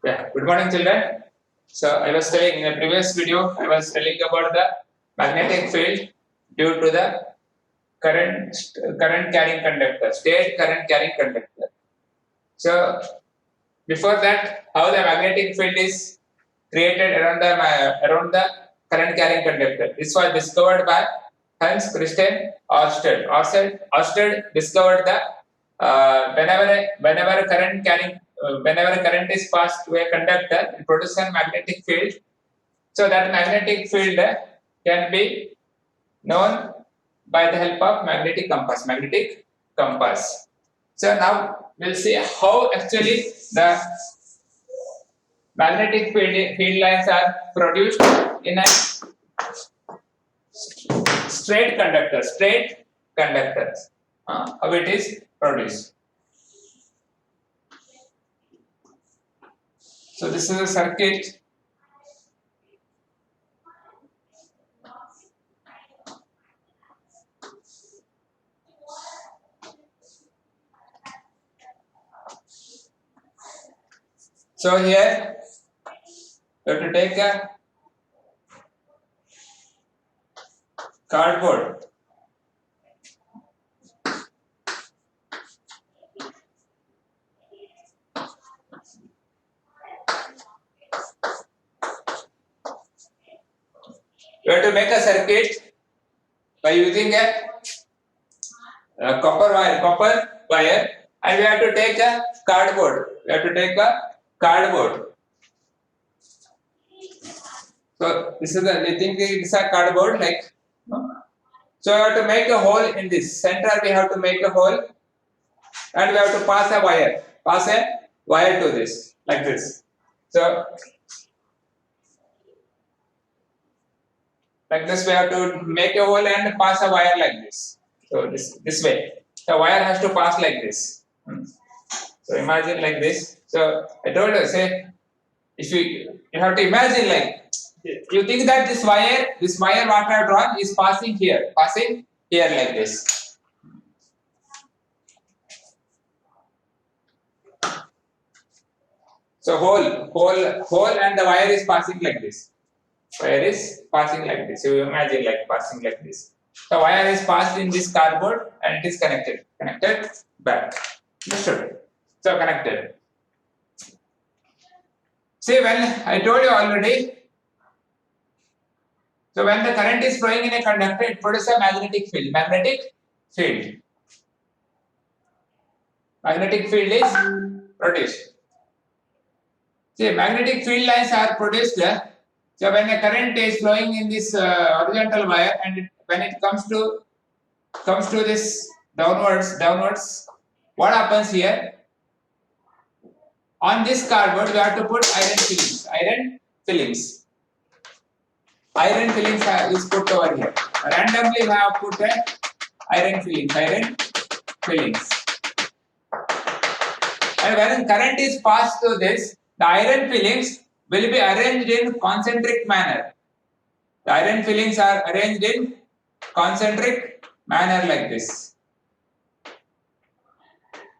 Yeah, good morning, children. So I was telling in the previous video, I was telling about the magnetic field due to the current carrying conductor, state current carrying conductor. So before that, how the magnetic field is created around the current carrying conductor. This was discovered by Hans Christian Ørsted. Ørsted discovered that whenever current is passed to a conductor, it produces a magnetic field. So that magnetic field can be known by the help of magnetic compass. Magnetic compass. So now we'll see how actually the magnetic field lines are produced in a straight conductors. How it is produced. So this is a circuit. So here you have to take a cardboard. You have to make a circuit by using a copper wire, and we have to take a cardboard. So this is we think it's a cardboard like. So we have to make a hole in this center. We have to make a hole, and we have to pass a wire to this like this. So like this we have to make a hole and pass a wire like this. So this way the wire has to pass like this. So imagine like this. So I told you, say if you have to imagine like you think that this wire what I have drawn is passing here like this. So hole and the wire is passing like this. You imagine like passing like this. The wire is passed in this cardboard and it is connected back. Understood? So connected. See, when I told you already, so when the current is flowing in a conductor, it produces a magnetic field. Magnetic field is produced. See, magnetic field lines are produced. So when a current is flowing in this horizontal wire, and when it comes to this downwards, what happens here? On this cardboard, we have to put iron fillings. Iron fillings is put over here. Randomly, we have put iron fillings. And when current is passed through this, the iron fillings will be arranged in concentric manner. The iron fillings are arranged in concentric manner like this.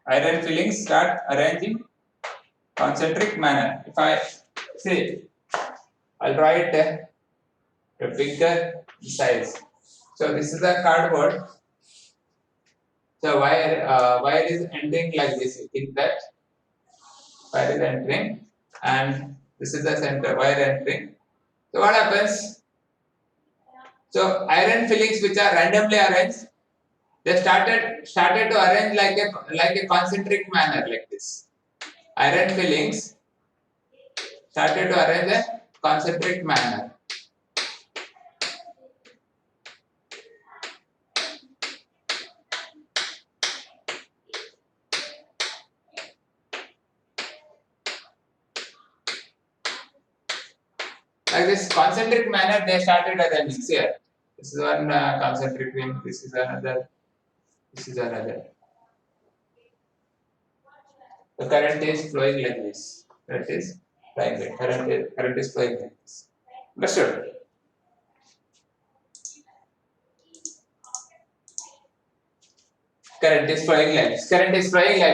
Iron fillings start arranging concentric manner. If I say, I'll draw it a bigger size. So this is the cardboard. So wire is entering like this. You think that wire is entering, and this is the center wire entering. So what happens? So iron fillings which are randomly arranged, they started to arrange like a concentric manner like this. Iron fillings started to arrange a concentric manner. Like this concentric manner, they started arranging here. This is one concentric ring. This is another. The current is flowing like this. Current is flowing like this. Understood? Current is flowing like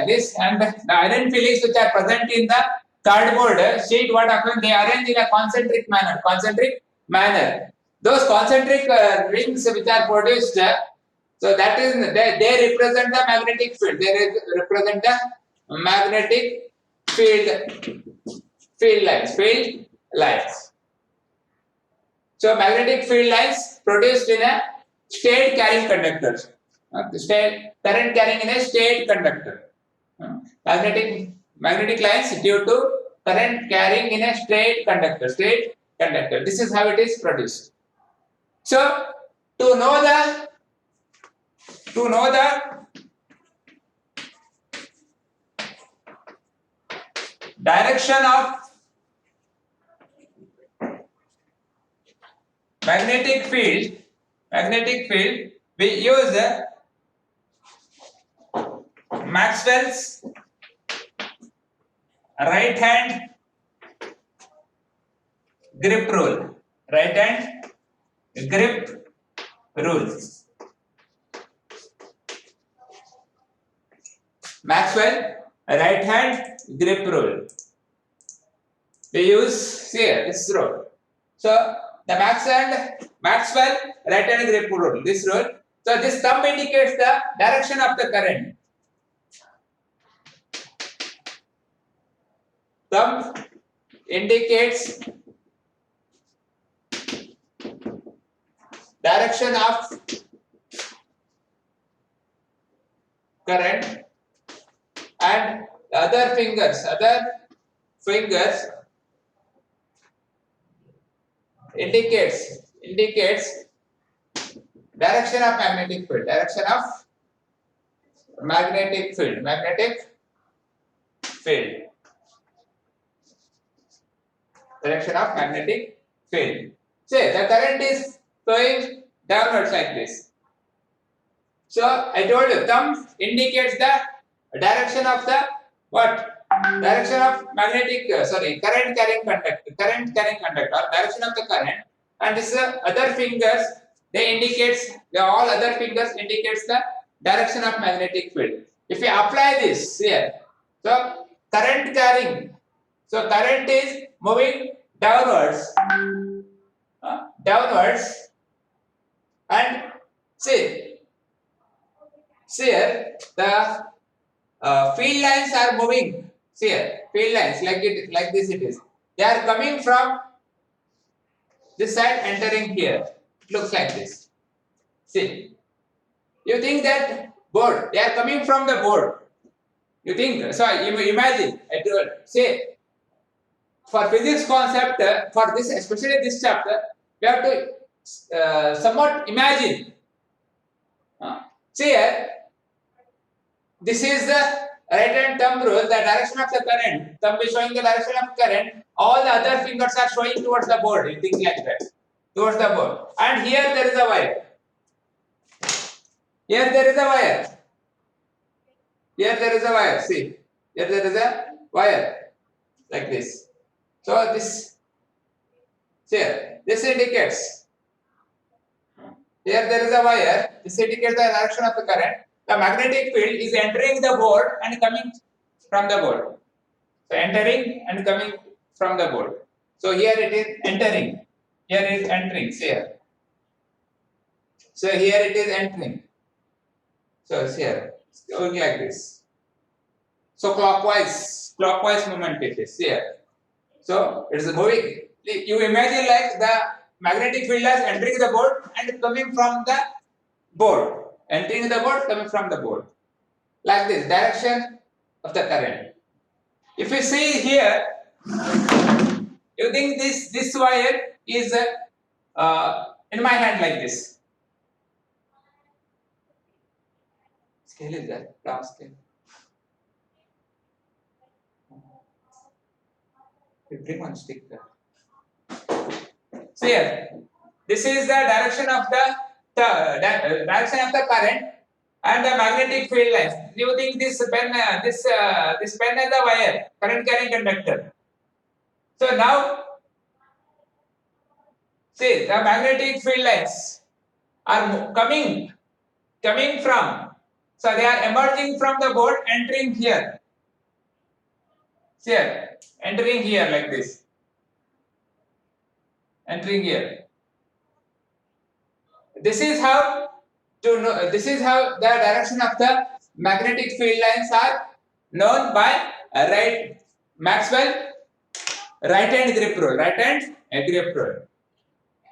this. And the iron fillings which are present in the cardboard sheet, what happens? They arrange in a concentric manner. Those concentric rings which are produced, so that is they represent the magnetic field. They represent the magnetic field lines. So magnetic field lines produced in a state carrying conductor. State current carrying in a state conductor. Magnetic lines due to current carrying in a state conductor. This is how it is produced. So to know the direction of magnetic field, we use Maxwell's right hand grip rule. Maxwell right hand grip rule. We use here this rule. So the Maxwell right hand grip rule. This rule. So this thumb indicates the direction of the current. Thumb indicates direction of current, and other fingers indicates direction of magnetic field. Direction of magnetic field. Say the current is flowing downwards like this. So I told you thumb indicates the direction of the what? Direction of current carrying conductor, or direction of the current, and this other fingers all other fingers indicates the direction of magnetic field. If we apply this here, so current is moving downwards, and see here the field lines are moving. See here, field lines like this it is. They are coming from this side, entering here. It looks like this. See, you think that board, they are coming from the board. You think so? You imagine. Say for physics concept, for this, especially this chapter, we have to somewhat imagine. See here, this is the right hand thumb rule, the direction of the current. Thumb is showing the direction of current. All the other fingers are showing towards the board. You think like that, towards the board. And here there is a wire. Here there is a wire. See, here there is a wire like this. So this indicates. Here there is a wire. This indicates the direction of the current. The magnetic field is entering the board and coming from the board. So entering and coming from the board. So here it is entering. Here is entering. See here. So here it is entering. So it's here. It's going like this. So clockwise movement it is here. So it is moving. You imagine like the magnetic field is entering the board and coming from the board. Entering the board, coming from the board. Like this, direction of the current. If you see here, you think this wire is in my hand like this. Scale is that? Long scale. Bring one stick there. So here, this is the direction of the direction of the current and the magnetic field lines. You think this pen is the wire, current carrying conductor. So now, see the magnetic field lines are coming from. So they are emerging from the board, entering here. here, entering here like this, entering here. This is how to know. This is how the direction of the magnetic field lines are known by Maxwell right hand grip rule. Right hand grip rule.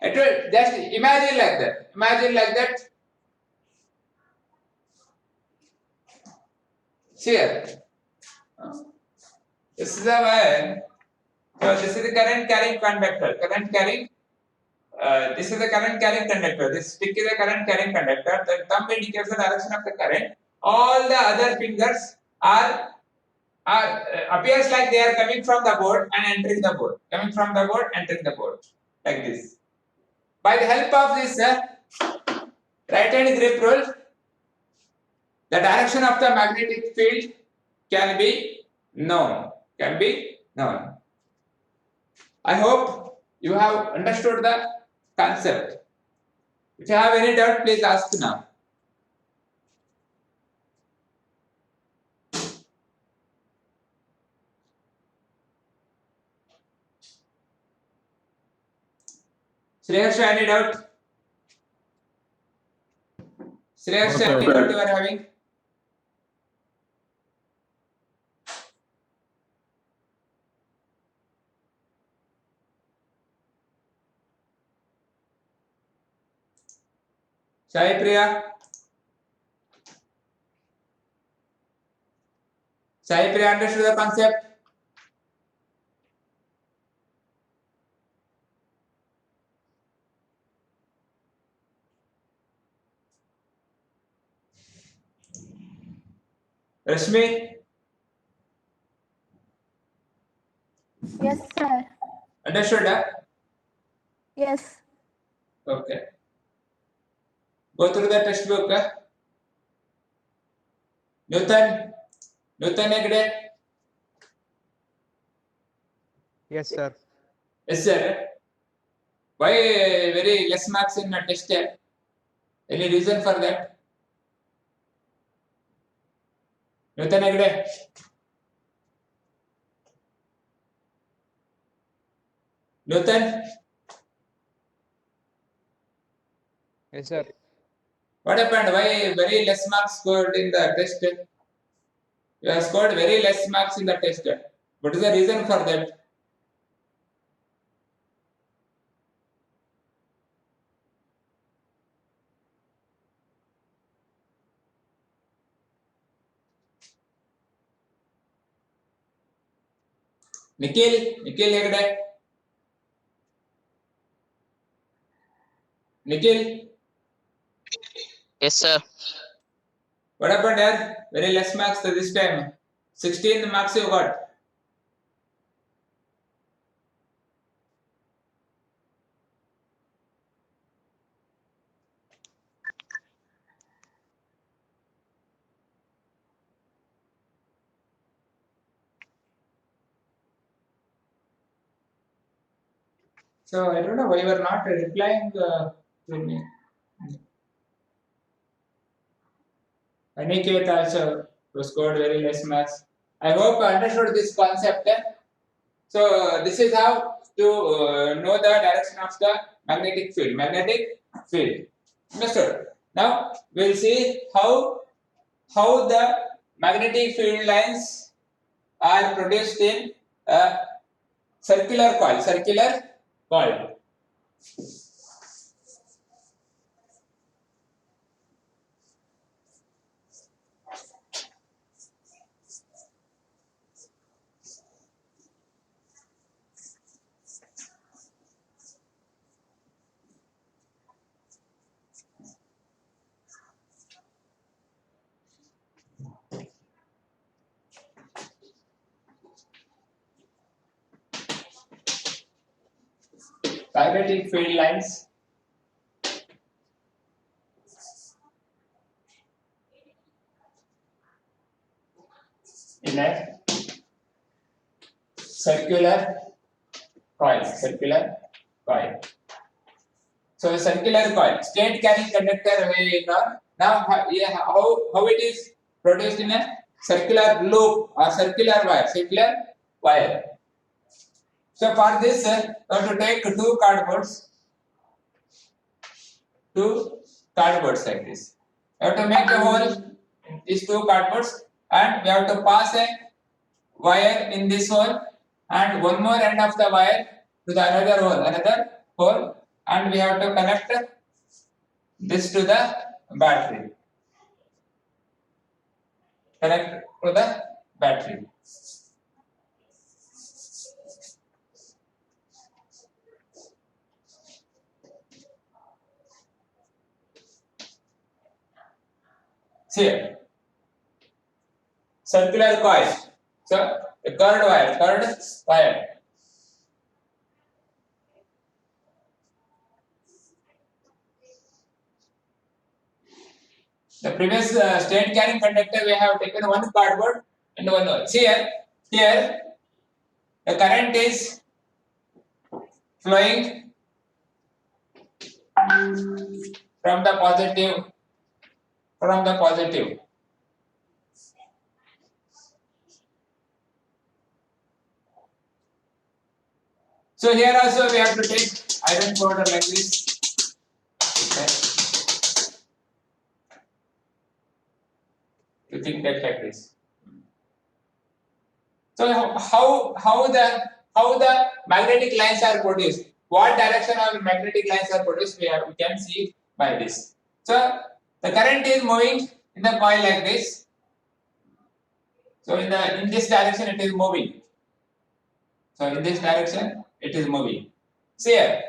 It will just imagine like that. Imagine like that. Here. This is a wire. So this is the current carrying conductor. Current carrying. This is the current carrying conductor. This stick is the current carrying conductor. The thumb indicates the direction of the current. All the other fingers are appears like they are coming from the board and entering the board. Coming from the board, entering the board. Like this. By the help of this right hand grip rule, the direction of the magnetic field can be known. Can be known. I hope you have understood the concept. If you have any doubt, please ask now. Shreyash, any doubt? Shreyash, any doubt you are having? Sai Priya? Sai Priya understood the concept? Rashmi? Yes, sir. Understood? Huh? Yes. Okay. Go through the textbook. Huh? Newton Egde? Yes, sir. Yes, sir. Why very less marks in a test? Any reason for that? Newton Egde? Newton? Yes, sir. What happened? Why very less marks scored in the test? You have scored very less marks in the test. What is the reason for that? Nikhil Hegde? Nikhil? Yes, sir. What happened here? Very less marks this time. 16 marks you got. So I don't know why you are not replying to me. Aniket also scored very less marks. I hope you understood this concept. So this is how to know the direction of the magnetic field. Magnetic field. Understood? Now we'll see how the magnetic field lines are produced in a circular coil. Circular coil. Magnetic field lines in a circular coil. Circular coil. So a circular coil, state carrying conductor we know. Now how it is produced in a circular loop or circular wire. Circular wire. So for this, you have to take two cardboards like this. You have to make a hole in these two cardboards, and we have to pass a wire in this hole, and one more end of the wire to the another hole, and we have to connect this to the battery. Connect to the battery. See here. Circular coil. So a curved wire. The previous straight carrying conductor, we have taken one cardboard and one wire. See here the current is flowing from the positive. So here also we have to take iron powder like this. Okay. You think that like this. So how the magnetic lines are produced? What direction of magnetic lines are produced? We can see by this. So the current is moving in the coil like this. So in this direction it is moving. So in this direction it is moving. See here.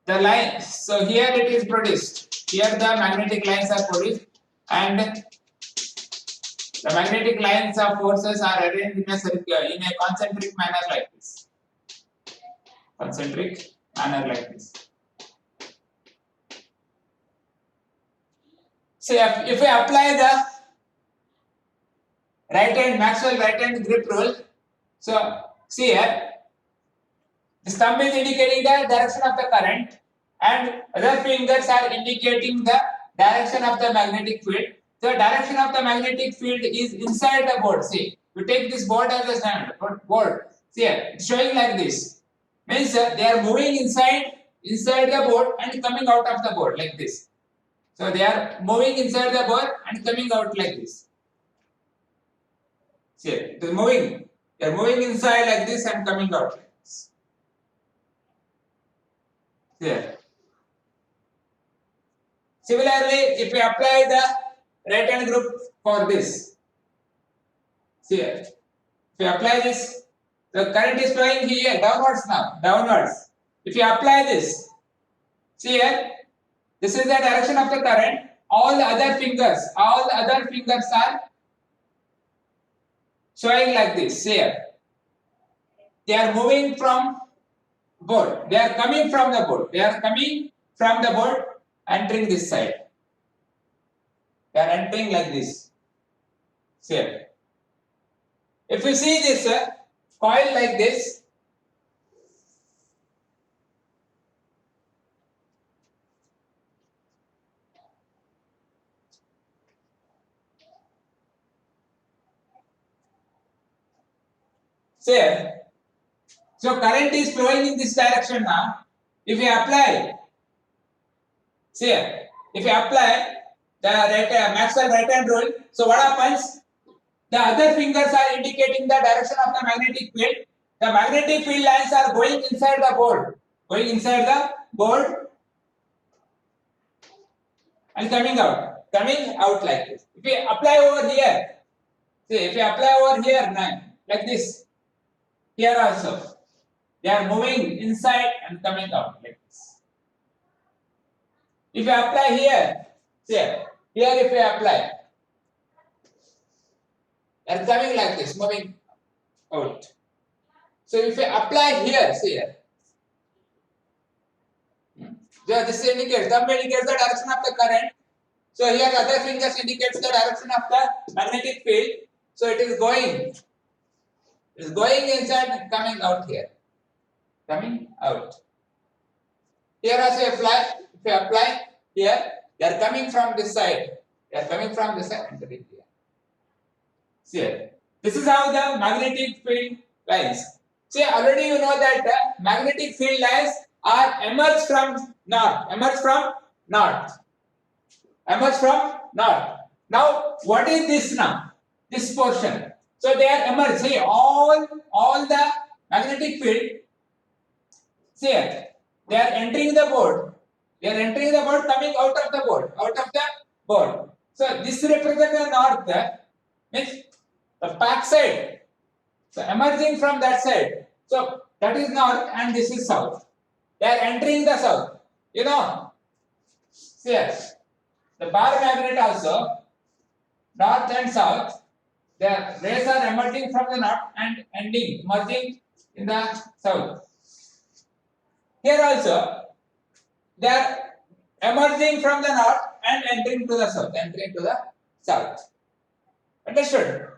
The line. So here it is produced. Here the magnetic lines are produced, and the magnetic lines of forces are arranged in a concentric manner like this. So if we apply the Maxwell right hand grip rule, so see here, the thumb is indicating the direction of the current, and other fingers are indicating the direction of the magnetic field. The direction of the magnetic field is inside the board. See, you take this board as a standard board. See here, it's showing like this. Means they are moving inside the board and coming out of the board like this. So they are moving inside the board and coming out like this. See, it is moving. They are moving inside like this and coming out like this. Here. Similarly, if we apply the right hand group for this, see here. If we apply this, the current is flowing here downwards now, downwards. If you apply this, see here, this is the direction of the current. All the other fingers are showing like this. See here. They are moving from board. They are coming from the board. Entering this side. They are entering like this. See here. If you see this coil like this, see here. So current is flowing in this direction now. If you apply, see here, if you apply the Maxwell right hand rule, so what happens? The other fingers are indicating the direction of the magnetic field. The magnetic field lines are going inside the board, and coming out like this. If we apply over here, see, if we apply over here now, like this, here also, they are moving inside and coming out like this. If you apply here, see, here if you apply, they are coming like this, moving out. So if you apply here, see here, this indicates, thumb indicates the direction of the current. So here the other fingers indicates the direction of the magnetic field. So it is going inside and coming out here. Coming out. Here also if you apply here, they are coming from this side. Entering here. See here. This is how the magnetic field lines. See, already you know that magnetic field lines are emerge from north, emerge from north, emerge from north. Now, what is this now? This portion. So they are emerge. See, all the magnetic field. See here, they are entering the board. They are entering the board, coming out of the board, out of the board. So this represents the north, means the back side. So emerging from that side. So that is north and this is south. They are entering the south. You know, see here, the bar magnet also, north and south, the rays are emerging from the north and ending, merging in the south. Here also, they are emerging from the north and entering to the south, entering to the south. Understood?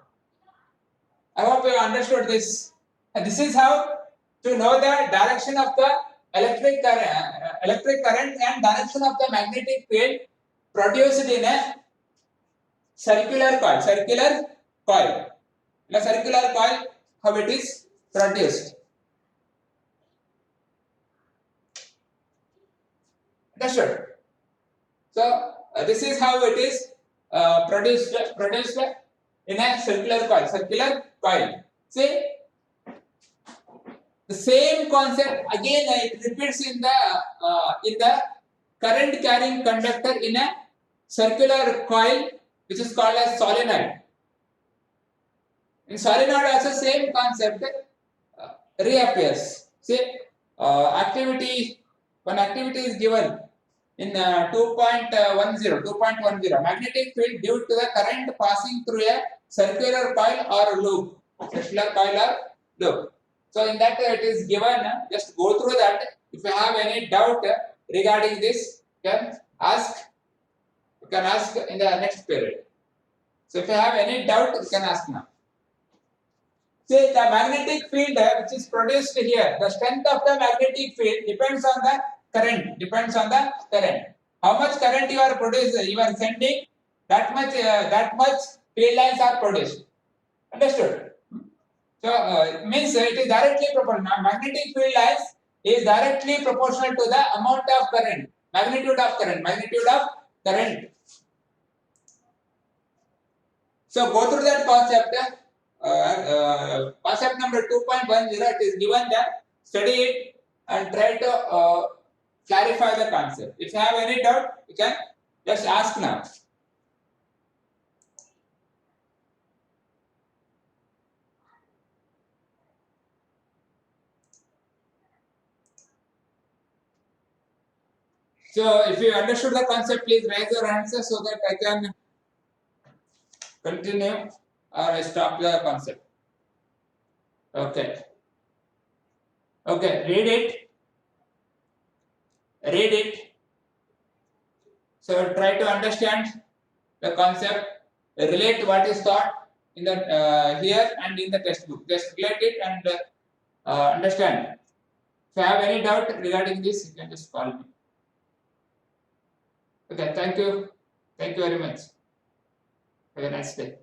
I hope you understood this. And this is how to know the direction of the electric current and direction of the magnetic field produced in a circular coil. Circular coil. In a circular coil, how it is produced. Understood? So this is how it is produced in a circular coil. Circular coil. See, the same concept again it repeats in the current carrying conductor in a circular coil, which is called as solenoid. In solenoid also same concept reappears. See, when activity is given in 2.10, magnetic field due to the current passing through a circular coil or loop. Circular coil or loop. So in that it is given, just go through that. If you have any doubt regarding this, you can ask in the next period. So if you have any doubt, you can ask now. See, the magnetic field which is produced here, the strength of the magnetic field depends on the current. Depends on the current. How much current you are sending, that much field lines are produced. Understood? So means it is directly proportional. Magnetic field lines is directly proportional to the amount of current, magnitude of current. So go through that concept. Concept number 2.10. It is given that study it and try to clarify the concept. If you have any doubt, you can just ask now. So if you understood the concept, please raise your answer so that I can continue or I stop the concept. Okay. Okay, read it. So try to understand the concept, relate what is taught in the here and in the textbook. Just relate it and understand. If you have any doubt regarding this, you can just call me. Okay, thank you. Thank you very much. Have a nice day.